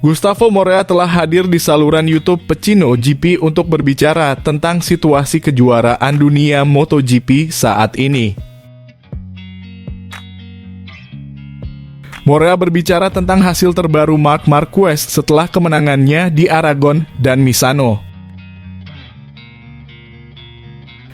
Gustavo Morea telah hadir di saluran YouTube Pecino GP untuk berbicara tentang situasi kejuaraan dunia MotoGP saat ini. Morea berbicara tentang hasil terbaru Marc Marquez setelah kemenangannya di Aragon dan Misano.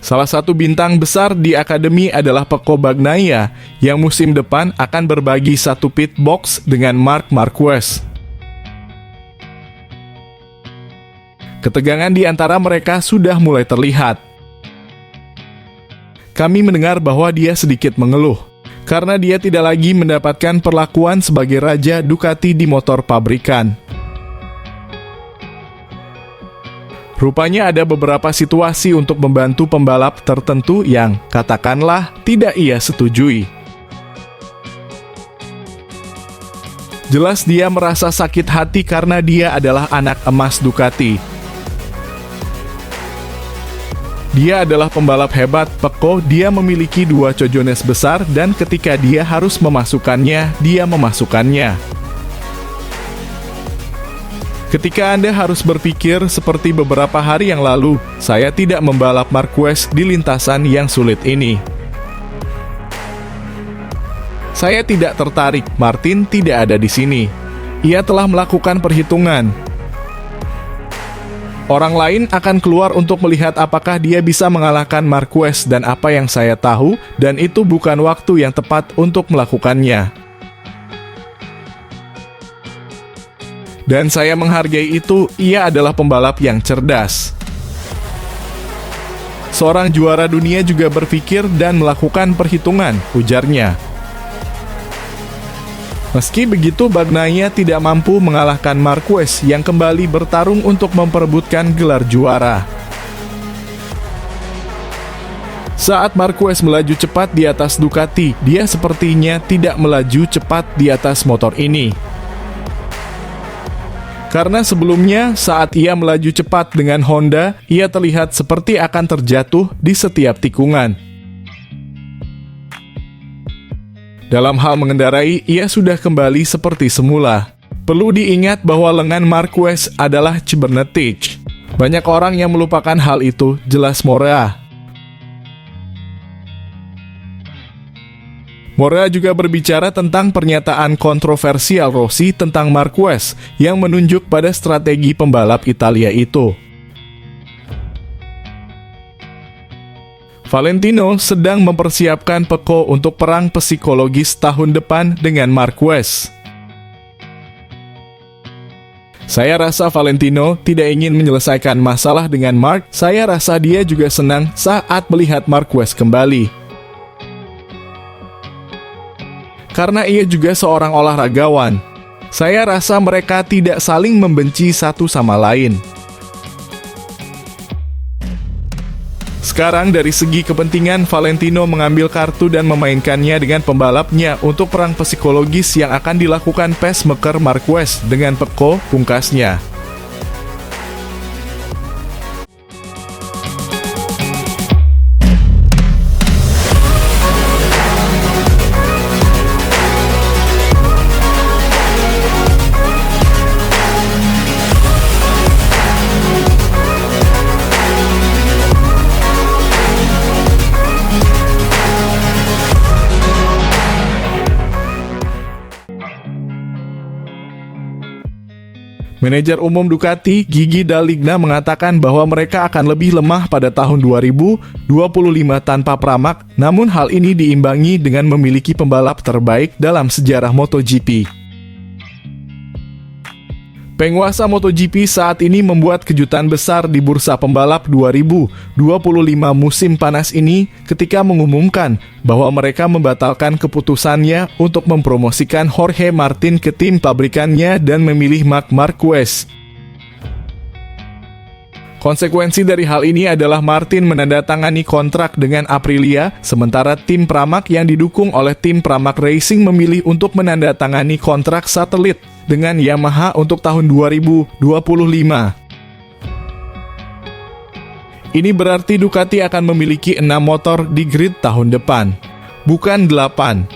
Salah satu bintang besar di akademi adalah Pecco Bagnaia yang musim depan akan berbagi satu pit box dengan Marc Marquez. Ketegangan di antara mereka sudah mulai terlihat. Kami mendengar bahwa dia sedikit mengeluh, karena dia tidak lagi mendapatkan perlakuan sebagai raja Ducati di motor pabrikan. Rupanya ada beberapa situasi untuk membantu pembalap tertentu yang, katakanlah, tidak ia setujui. Jelas dia merasa sakit hati karena dia adalah anak emas Ducati. Dia adalah pembalap hebat, Pecco. Dia memiliki 2 cojones besar dan ketika dia harus memasukkannya, dia memasukkannya. Ketika Anda harus berpikir seperti beberapa hari yang lalu, saya tidak membalap Marquez di lintasan yang sulit ini. Saya tidak tertarik, Martin tidak ada di sini. Ia telah melakukan perhitungan. Orang lain akan keluar untuk melihat apakah dia bisa mengalahkan Marquez dan apa yang saya tahu, dan itu bukan waktu yang tepat untuk melakukannya. Dan saya menghargai itu, ia adalah pembalap yang cerdas. Seorang juara dunia juga berpikir dan melakukan perhitungan, ujarnya. Meski begitu, Bagnaia tidak mampu mengalahkan Marquez yang kembali bertarung untuk memperebutkan gelar juara. Saat Marquez melaju cepat di atas Ducati, dia sepertinya tidak melaju cepat di atas motor ini. Karena sebelumnya, saat ia melaju cepat dengan Honda, ia terlihat seperti akan terjatuh di setiap tikungan. Dalam hal mengendarai, ia sudah kembali seperti semula. Perlu diingat bahwa lengan Marquez adalah cybernetic. Banyak orang yang melupakan hal itu, jelas Morea. Morea juga berbicara tentang pernyataan kontroversial Rossi tentang Marquez yang menunjuk pada strategi pembalap Italia itu. Valentino sedang mempersiapkan Pecco untuk perang psikologis tahun depan dengan Marquez. Saya rasa Valentino tidak ingin menyelesaikan masalah dengan Marc. Saya rasa dia juga senang saat melihat Marquez kembali. Karena ia juga seorang olahragawan. Saya rasa mereka tidak saling membenci satu sama lain. Sekarang dari segi kepentingan, Valentino mengambil kartu dan memainkannya dengan pembalapnya untuk perang psikologis yang akan dilakukan pacemaker Marquez dengan Pecco, pungkasnya. Manajer umum Ducati, Gigi Dall'Igna, mengatakan bahwa mereka akan lebih lemah pada tahun 2025 tanpa Pramac, namun hal ini diimbangi dengan memiliki pembalap terbaik dalam sejarah MotoGP. Penguasa MotoGP saat ini membuat kejutan besar di bursa pembalap 2025 musim panas ini ketika mengumumkan bahwa mereka membatalkan keputusannya untuk mempromosikan Jorge Martin ke tim pabrikannya dan memilih Marc Marquez. Konsekuensi dari hal ini adalah Martin menandatangani kontrak dengan Aprilia, sementara tim Pramac yang didukung oleh tim Pramac Racing memilih untuk menandatangani kontrak satelit dengan Yamaha untuk tahun 2025. Ini berarti Ducati akan memiliki 6 motor di grid tahun depan, bukan 8.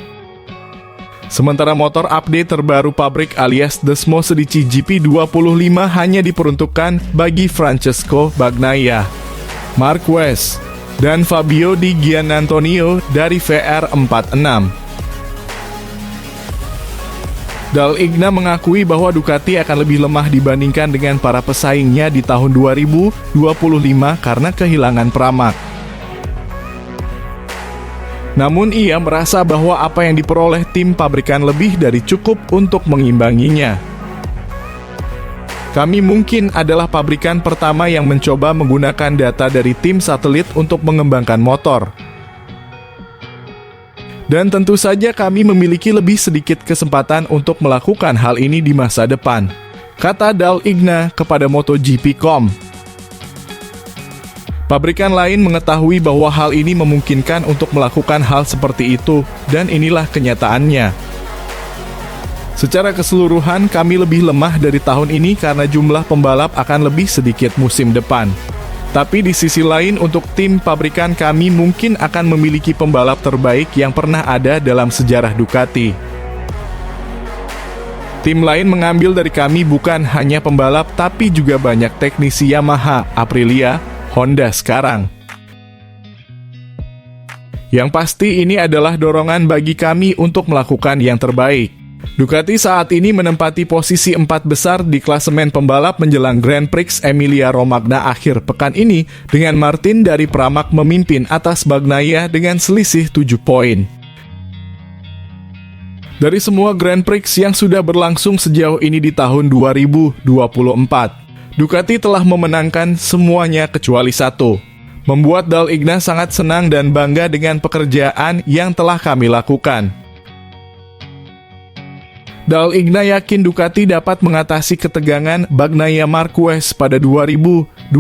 Sementara motor update terbaru pabrik alias Desmo Sedici GP25 hanya diperuntukkan bagi Francesco Bagnaia, Marquez, dan Fabio Di Gianantonio dari VR46. Dal Igna mengakui bahwa Ducati akan lebih lemah dibandingkan dengan para pesaingnya di tahun 2025 karena kehilangan Pramac. Namun ia merasa bahwa apa yang diperoleh tim pabrikan lebih dari cukup untuk mengimbanginya. Kami mungkin adalah pabrikan pertama yang mencoba menggunakan data dari tim satelit untuk mengembangkan motor. Dan tentu saja kami memiliki lebih sedikit kesempatan untuk melakukan hal ini di masa depan, kata Dal Igna kepada MotoGP.com. Pabrikan lain mengetahui bahwa hal ini memungkinkan untuk melakukan hal seperti itu, dan inilah kenyataannya. Secara keseluruhan, kami lebih lemah dari tahun ini karena jumlah pembalap akan lebih sedikit musim depan. Tapi di sisi lain, untuk tim pabrikan kami mungkin akan memiliki pembalap terbaik yang pernah ada dalam sejarah Ducati. Tim lain mengambil dari kami bukan hanya pembalap, tapi juga banyak teknisi Yamaha, Aprilia, Honda sekarang. Yang pasti ini adalah dorongan bagi kami untuk melakukan yang terbaik. Ducati saat ini menempati posisi 4 besar di klasemen pembalap menjelang Grand Prix Emilia-Romagna akhir pekan ini, dengan Martin dari Pramac memimpin atas Bagnaia dengan selisih 7 poin. Dari semua Grand Prix yang sudah berlangsung sejauh ini di tahun 2024, Ducati telah memenangkan semuanya kecuali satu, membuat Dal Igna sangat senang dan bangga dengan pekerjaan yang telah kami lakukan. Dal Igna yakin Ducati dapat mengatasi ketegangan Bagnaia Marquez pada 2025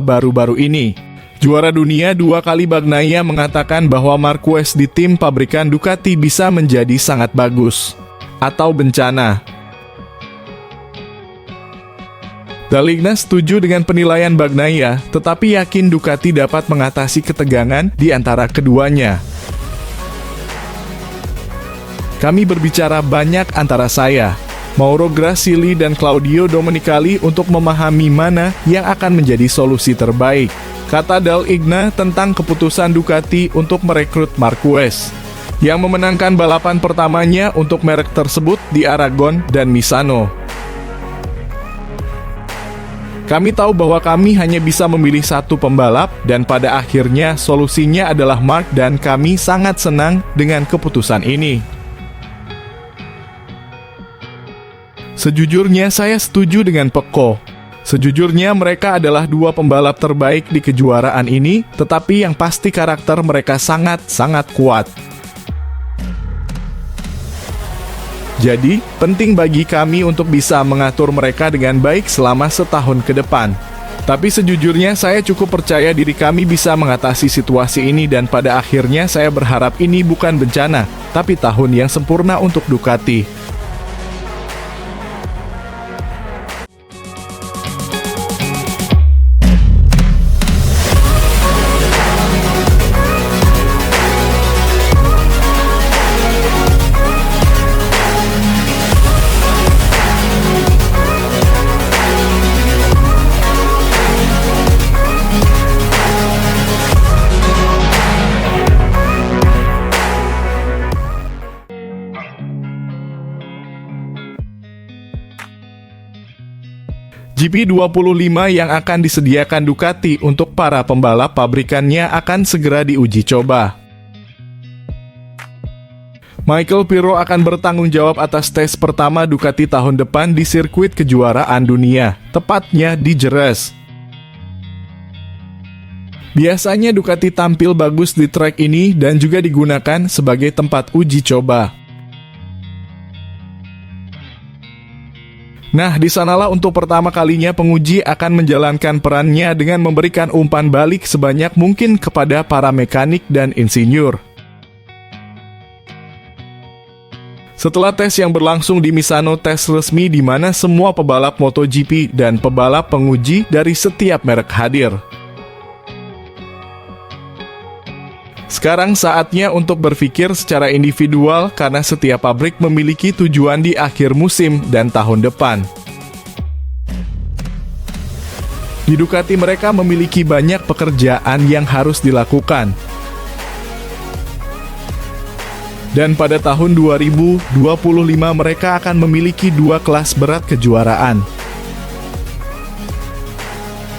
baru-baru ini. Juara dunia 2 kali Bagnaia mengatakan bahwa Marquez di tim pabrikan Ducati bisa menjadi sangat bagus atau bencana. Dal Igna setuju dengan penilaian Bagnaia, tetapi yakin Ducati dapat mengatasi ketegangan di antara keduanya. Kami berbicara banyak antara saya, Mauro Gracili dan Claudio Domenicali untuk memahami mana yang akan menjadi solusi terbaik, kata Dal Igna tentang keputusan Ducati untuk merekrut Marquez, yang memenangkan balapan pertamanya untuk merek tersebut di Aragon dan Misano. Kami tahu bahwa kami hanya bisa memilih satu pembalap, dan pada akhirnya solusinya adalah Mark, dan kami sangat senang dengan keputusan ini. Sejujurnya saya setuju dengan Pecco. Sejujurnya mereka adalah 2 pembalap terbaik di kejuaraan ini, tetapi yang pasti karakter mereka sangat-sangat kuat. Jadi, penting bagi kami untuk bisa mengatur mereka dengan baik selama setahun ke depan. Tapi sejujurnya saya cukup percaya diri kami bisa mengatasi situasi ini, dan pada akhirnya saya berharap ini bukan bencana, tapi tahun yang sempurna untuk Ducati. GP25 yang akan disediakan Ducati untuk para pembalap pabrikannya akan segera diuji coba. Michael Pirro akan bertanggung jawab atas tes pertama Ducati tahun depan di sirkuit kejuaraan dunia, tepatnya di Jerez. Biasanya Ducati tampil bagus di trek ini dan juga digunakan sebagai tempat uji coba. Nah, di sanalah untuk pertama kalinya penguji akan menjalankan perannya dengan memberikan umpan balik sebanyak mungkin kepada para mekanik dan insinyur. Setelah tes yang berlangsung di Misano, tes resmi di mana semua pebalap MotoGP dan pebalap penguji dari setiap merek hadir. Sekarang saatnya untuk berpikir secara individual karena setiap pabrik memiliki tujuan di akhir musim dan tahun depan. Di Ducati mereka memiliki banyak pekerjaan yang harus dilakukan. Dan pada tahun 2025 mereka akan memiliki 2 kelas berat kejuaraan.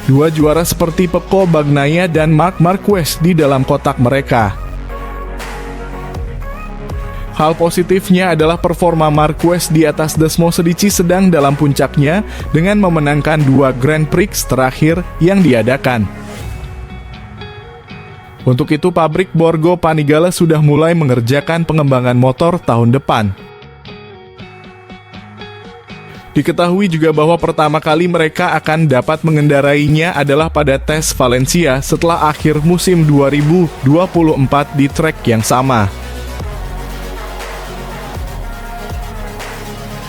2 juara seperti Pecco Bagnaia dan Marc Marquez di dalam kotak mereka. Hal positifnya adalah performa Marquez di atas Desmosedici sedang dalam puncaknya dengan memenangkan 2 Grand Prix terakhir yang diadakan. Untuk itu pabrik Borgo Panigale sudah mulai mengerjakan pengembangan motor tahun depan. Diketahui juga bahwa pertama kali mereka akan dapat mengendarainya adalah pada tes Valencia setelah akhir musim 2024 di trek yang sama.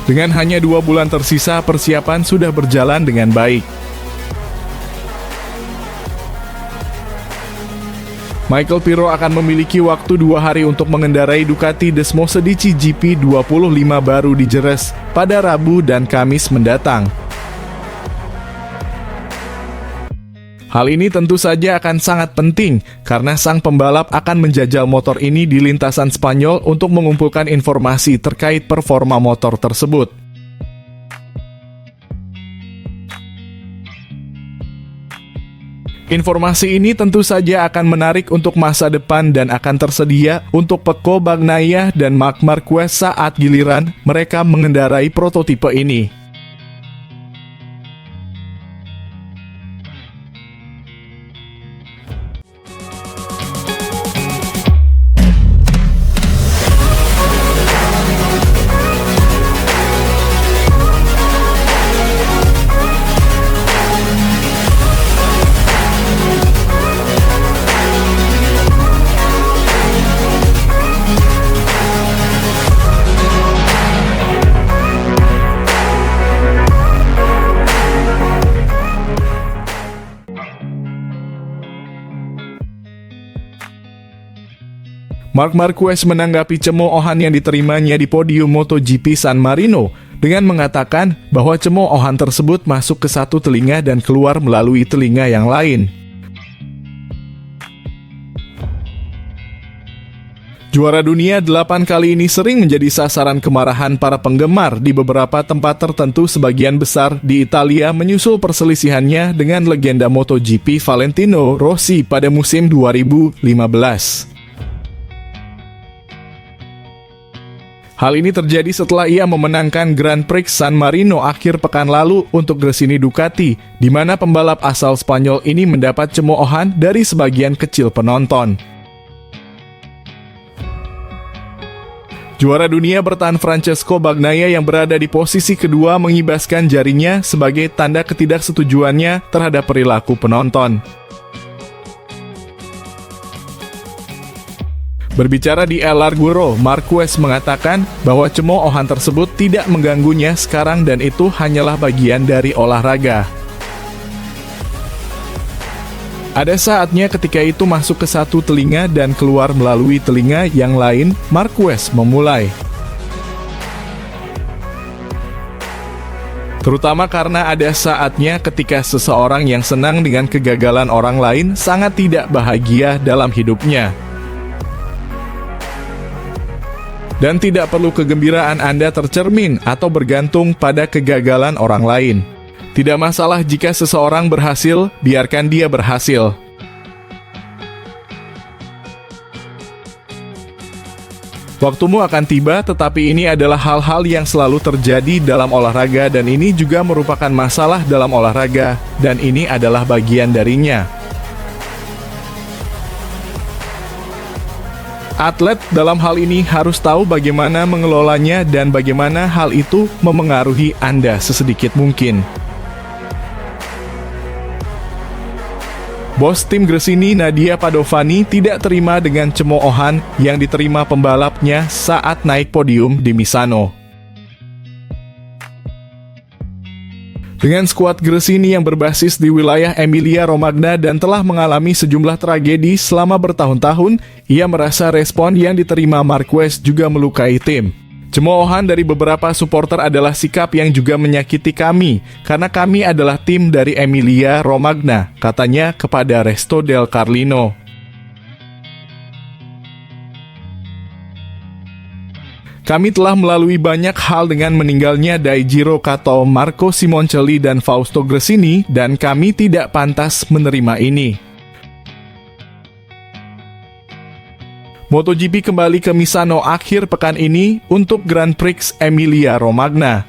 Dengan hanya 2 bulan tersisa, persiapan sudah berjalan dengan baik. Michael Pirro akan memiliki waktu 2 hari untuk mengendarai Ducati Desmosedici GP 25 baru di Jerez pada Rabu dan Kamis mendatang. Hal ini tentu saja akan sangat penting karena sang pembalap akan menjajal motor ini di lintasan Spanyol untuk mengumpulkan informasi terkait performa motor tersebut. Informasi ini tentu saja akan menarik untuk masa depan dan akan tersedia untuk Pecco Bagnaia dan Marc Marquez saat giliran mereka mengendarai prototipe ini. Marc Marquez menanggapi cemoohan yang diterimanya di podium MotoGP San Marino dengan mengatakan bahwa cemoohan tersebut masuk ke satu telinga dan keluar melalui telinga yang lain. Juara dunia 8 kali ini sering menjadi sasaran kemarahan para penggemar di beberapa tempat tertentu, sebagian besar di Italia, menyusul perselisihannya dengan legenda MotoGP Valentino Rossi pada musim 2015. Hal ini terjadi setelah ia memenangkan Grand Prix San Marino akhir pekan lalu untuk Gresini Ducati, di mana pembalap asal Spanyol ini mendapat cemoohan dari sebagian kecil penonton. Juara dunia bertahan Francesco Bagnaia yang berada di posisi kedua mengibaskan jarinya sebagai tanda ketidaksetujuannya terhadap perilaku penonton. Berbicara di El Larguro, Marquez mengatakan bahwa cemoohan tersebut tidak mengganggunya sekarang dan itu hanyalah bagian dari olahraga. Ada saatnya ketika itu masuk ke satu telinga dan keluar melalui telinga yang lain, Marquez memulai. Terutama karena ada saatnya ketika seseorang yang senang dengan kegagalan orang lain sangat tidak bahagia dalam hidupnya. Dan tidak perlu kegembiraan Anda tercermin atau bergantung pada kegagalan orang lain. Tidak masalah jika seseorang berhasil, biarkan dia berhasil. Waktumu akan tiba, tetapi ini adalah hal-hal yang selalu terjadi dalam olahraga dan ini juga merupakan masalah dalam olahraga dan ini adalah bagian darinya. Atlet dalam hal ini harus tahu bagaimana mengelolanya dan bagaimana hal itu memengaruhi Anda sesedikit mungkin. Bos tim Gresini Nadia Padovani tidak terima dengan cemoohan yang diterima pembalapnya saat naik podium di Misano. Dengan skuad Gresini yang berbasis di wilayah Emilia-Romagna dan telah mengalami sejumlah tragedi selama bertahun-tahun, ia merasa respon yang diterima Marquez juga melukai tim. Cemoohan dari beberapa supporter adalah sikap yang juga menyakiti kami, karena kami adalah tim dari Emilia-Romagna, katanya kepada Resto del Carlino. Kami telah melalui banyak hal dengan meninggalnya Daijiro Kato, Marco Simoncelli, dan Fausto Gresini, dan kami tidak pantas menerima ini. MotoGP kembali ke Misano akhir pekan ini untuk Grand Prix Emilia-Romagna,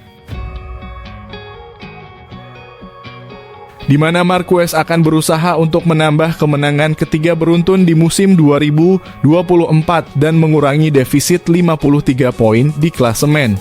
di mana Marquez akan berusaha untuk menambah kemenangan ketiga beruntun di musim 2024 dan mengurangi defisit 53 poin di klasemen.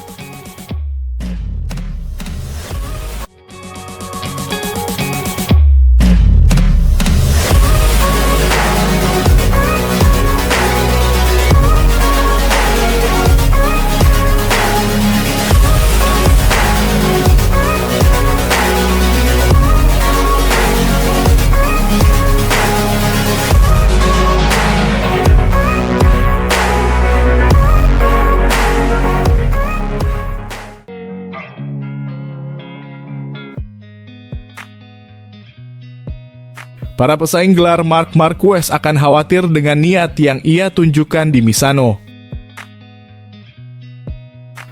Para pesaing gelar Marc Marquez akan khawatir dengan niat yang ia tunjukkan di Misano.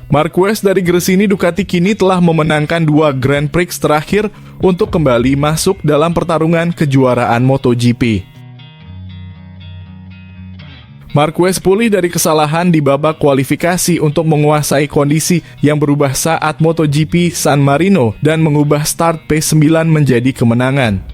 Marquez dari Gresini Ducati kini telah memenangkan 2 Grand Prix terakhir untuk kembali masuk dalam pertarungan kejuaraan MotoGP. Marquez pulih dari kesalahan di babak kualifikasi untuk menguasai kondisi yang berubah saat MotoGP San Marino dan mengubah start P9 menjadi kemenangan.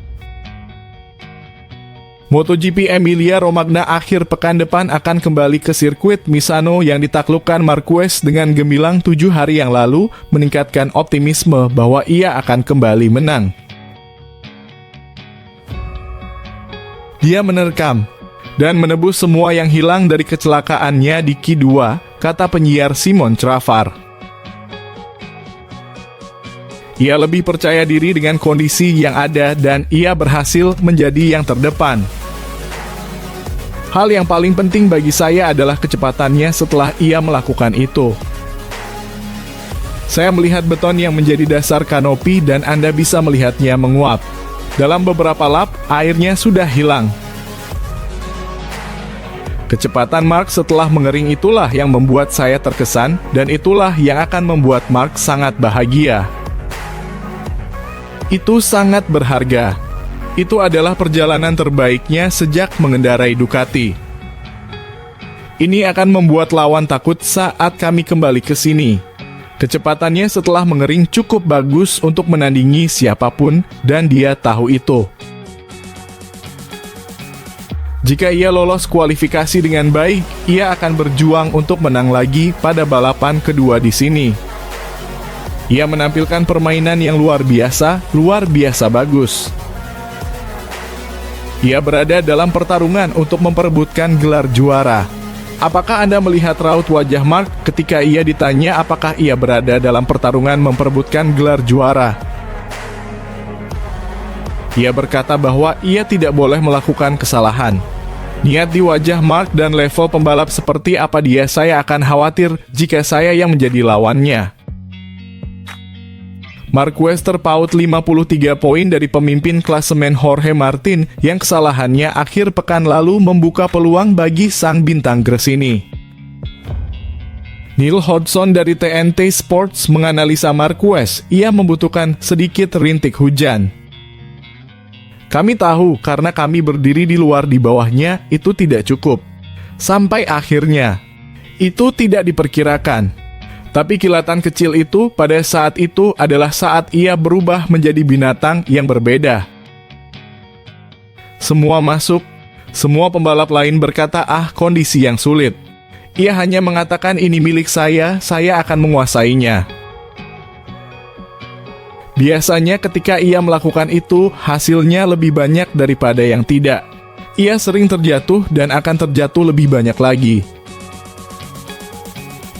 MotoGP Emilia-Romagna akhir pekan depan akan kembali ke sirkuit Misano yang ditaklukkan Marquez dengan gemilang 7 hari yang lalu, meningkatkan optimisme bahwa ia akan kembali menang. Dia menerkam dan menebus semua yang hilang dari kecelakaannya di Q2, kata penyiar Simon Travar. Ia lebih percaya diri dengan kondisi yang ada dan ia berhasil menjadi yang terdepan. Hal yang paling penting bagi saya adalah kecepatannya setelah ia melakukan itu. Saya melihat beton yang menjadi dasar kanopi dan Anda bisa melihatnya menguap. Dalam beberapa lap, airnya sudah hilang. Kecepatan Marc setelah mengering itulah yang membuat saya terkesan, dan itulah yang akan membuat Marc sangat bahagia. Itu sangat berharga. Itu adalah perjalanan terbaiknya sejak mengendarai Ducati. Ini akan membuat lawan takut saat kami kembali ke sini. Kecepatannya setelah mengering cukup bagus untuk menandingi siapapun, dan dia tahu itu. Jika ia lolos kualifikasi dengan baik, ia akan berjuang untuk menang lagi pada balapan kedua di sini. Ia menampilkan permainan yang luar biasa bagus. Ia berada dalam pertarungan untuk memperebutkan gelar juara. Apakah Anda melihat raut wajah Marc ketika ia ditanya apakah ia berada dalam pertarungan memperebutkan gelar juara? Ia berkata bahwa ia tidak boleh melakukan kesalahan. Niat di wajah Marc dan level pembalap seperti apa dia, saya akan khawatir jika saya yang menjadi lawannya. Marquez terpaut 53 poin dari pemimpin klasemen Jorge Martin yang kesalahannya akhir pekan lalu membuka peluang bagi sang bintang Gresini. Neil Hodgson dari TNT Sports menganalisa Marquez, ia membutuhkan sedikit rintik hujan. Kami tahu karena kami berdiri di luar di bawahnya itu tidak cukup. Sampai akhirnya, itu tidak diperkirakan. Tapi kilatan kecil itu pada saat itu adalah saat ia berubah menjadi binatang yang berbeda. Semua masuk, semua pembalap lain berkata kondisi yang sulit. Ia hanya mengatakan ini milik saya akan menguasainya. Biasanya ketika ia melakukan itu, hasilnya lebih banyak daripada yang tidak. Ia sering terjatuh dan akan terjatuh lebih banyak lagi.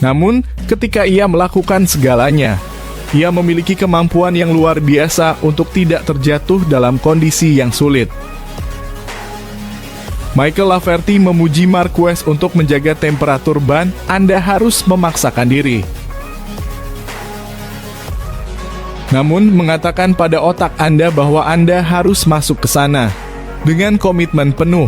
Namun, ketika ia melakukan segalanya, Ia memiliki kemampuan yang luar biasa untuk tidak terjatuh dalam kondisi yang sulit. Michael Laverty memuji Marquez untuk menjaga temperatur ban. Anda harus memaksakan diri. Namun mengatakan pada otak Anda bahwa Anda harus masuk ke sana dengan komitmen penuh.